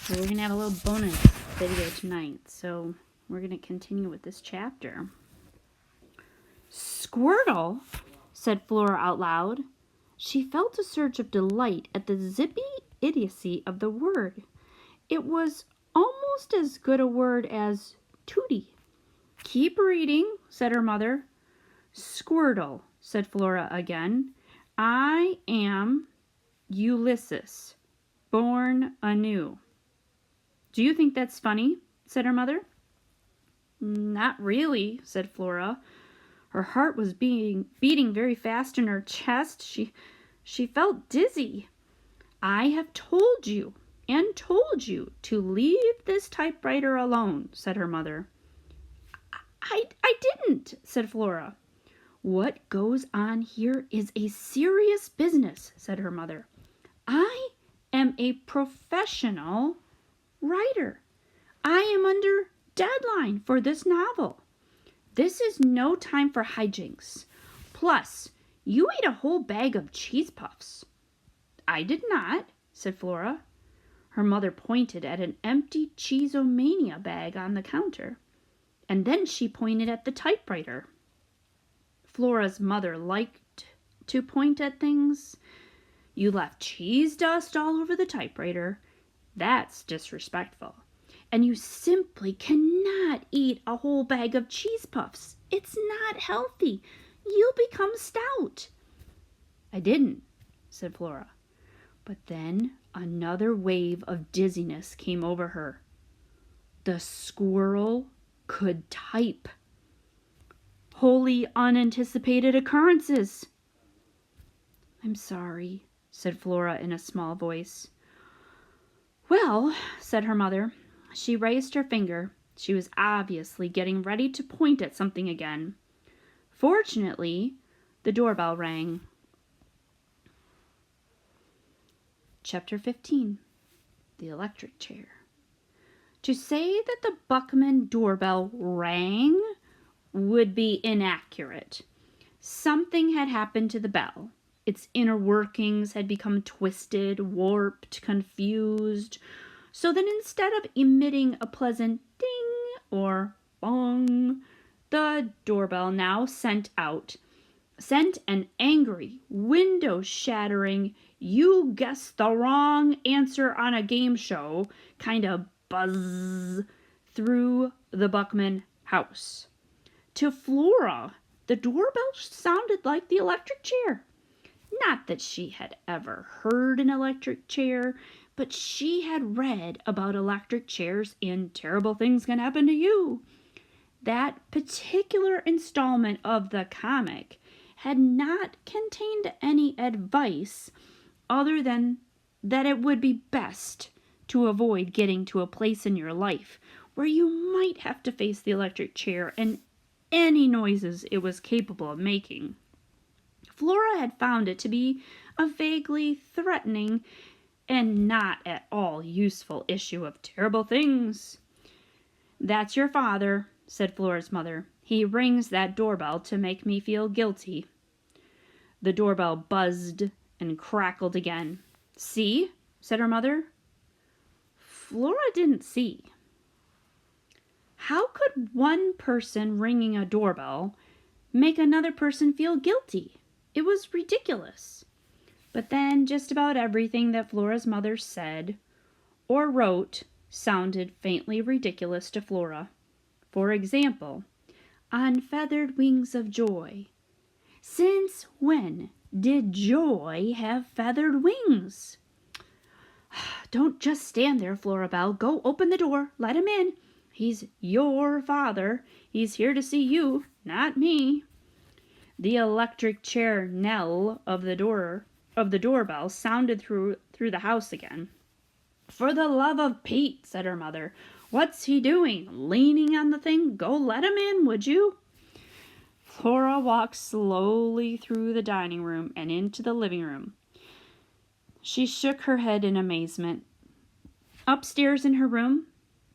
So we're going to have a little bonus video tonight. So we're going to continue with this chapter. Squirtle, said Flora out loud. She felt a surge of delight at the zippy idiocy of the word. It was almost as good a word as tooty. Keep reading, said her mother. Squirtle, said Flora again. I am Ulysses, born anew. Do you think that's funny? Said her mother. Not really, said Flora. Her heart was beating very fast in her chest. She felt dizzy. I have told you and told you to leave this typewriter alone, said her mother. I didn't, said Flora. What goes on here is a serious business, said her mother. I am a professional writer. I am under deadline for this novel. This is no time for hijinks. Plus, you ate a whole bag of cheese puffs. I did not, said Flora. Her mother pointed at an empty Cheesemania bag on the counter, and then she pointed at the typewriter. Flora's mother liked to point at things. You left cheese dust all over the typewriter. That's disrespectful. And you simply cannot eat a whole bag of cheese puffs. It's not healthy. You'll become stout. I didn't, said Flora. But then another wave of dizziness came over her. The squirrel could type. Wholly unanticipated occurrences. I'm sorry, said Flora in a small voice. Well, said her mother. She raised her finger. She was obviously getting ready to point at something again. Fortunately, the doorbell rang. Chapter 15. The Electric Chair. To say that the Buckman doorbell rang would be inaccurate. Something had happened to the bell. Its inner workings had become twisted, warped, confused, so that instead of emitting a pleasant ding or bong, the doorbell now sent an angry, window-shattering, you guessed the wrong answer on a game show kind of buzz through the Buckman house. To Flora, the doorbell sounded like the electric chair. Not that she had ever heard an electric chair, but she had read about electric chairs in Terrible Things Can Happen to You. That particular installment of the comic had not contained any advice other than that it would be best to avoid getting to a place in your life where you might have to face the electric chair and any noises it was capable of making. Flora had found it to be a vaguely threatening and not at all useful issue of Terrible Things. That's your father, said Flora's mother. He rings that doorbell to make me feel guilty. The doorbell buzzed and crackled again. See? Said her mother. Flora didn't see. How could one person ringing a doorbell make another person feel guilty? It was ridiculous. But then just about everything that Flora's mother said or wrote sounded faintly ridiculous to Flora. For example, on feathered wings of joy. Since when did joy have feathered wings? Don't just stand there, Flora Belle. Go open the door. Let him in. He's your father. He's here to see you, not me. The electric chair knell of the doorbell sounded through the house again. For the love of Pete, said her mother. What's he doing? Leaning on the thing? Go let him in, would you? Flora walked slowly through the dining room and into the living room. She shook her head in amazement. Upstairs in her room,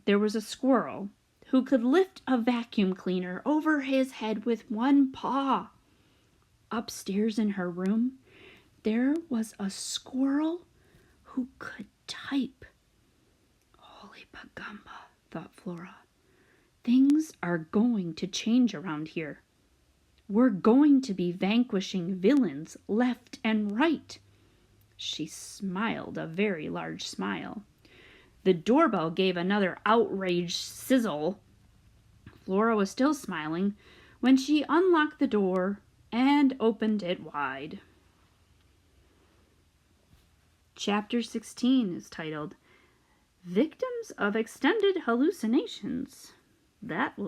there was a squirrel who could lift a vacuum cleaner over his head with one paw. Upstairs in her room, there was a squirrel who could type. Gumba, thought Flora. Things are going to change around here. We're going to be vanquishing villains left and right. She smiled a very large smile. The doorbell gave another outraged sizzle. Flora was still smiling when she unlocked the door and opened it wide. Chapter 16 is titled Victims of Extended Hallucinations. That will